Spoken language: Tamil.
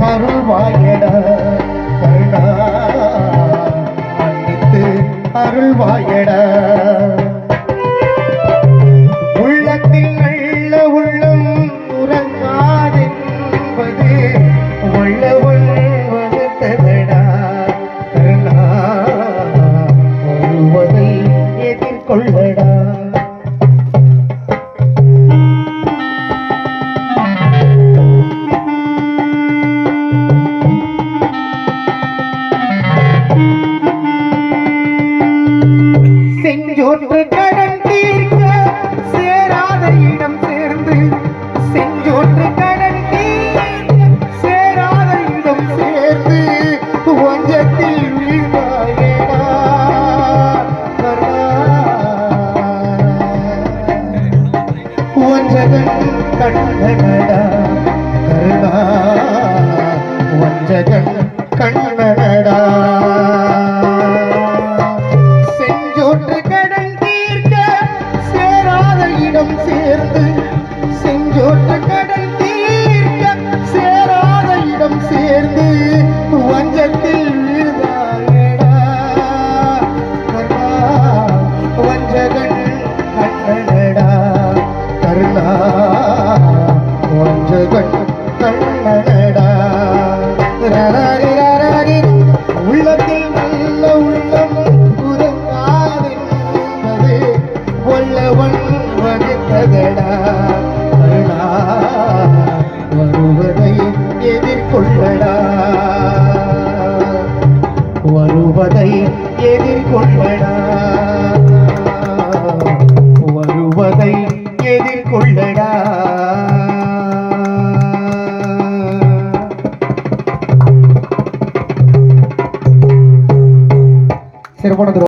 அருள்வாயடா கருணா மன்னித்து அருள்வாயடா. உள்ளத்தில் நல்ல உள்ளம் உறங்காதென்பது உள்ளவன் வகுத்ததடா கருணா வருவதை எதிர்கொள்ளடா. செஞ்சோற்று கடன் தீர்க்க சேராத இடம் சேர்ந்து செஞ்சோற்று கடன் தீர்க்க சேராத இடம் சேர்ந்து வஞ்சத்தில் வீழ்வாயடா வஞ்சகன் கண்ணனடா கருணா வஞ்சகன் கண்ணனடா. சேர்ந்து செஞ்சோற்ற கடல் தீர்க்க சேராத இடம் சேர்ந்து வஞ்சத்தில் வீழ்ந்தாயடா கருணா வஞ்சகன் கண்ணனடா கருணா வஞ்சகன் கண்ணனடா. உள்ளத்தில் நல்ல உள்ளம் உறங்காதென்பது வல்லவன் வகுத்ததடா கருணா வருவதை எதிர்கொள்ளடா வருவதை எதிர்கொள்ளடா வருவதை எதிர்கொள்ளடா. சிறப்பான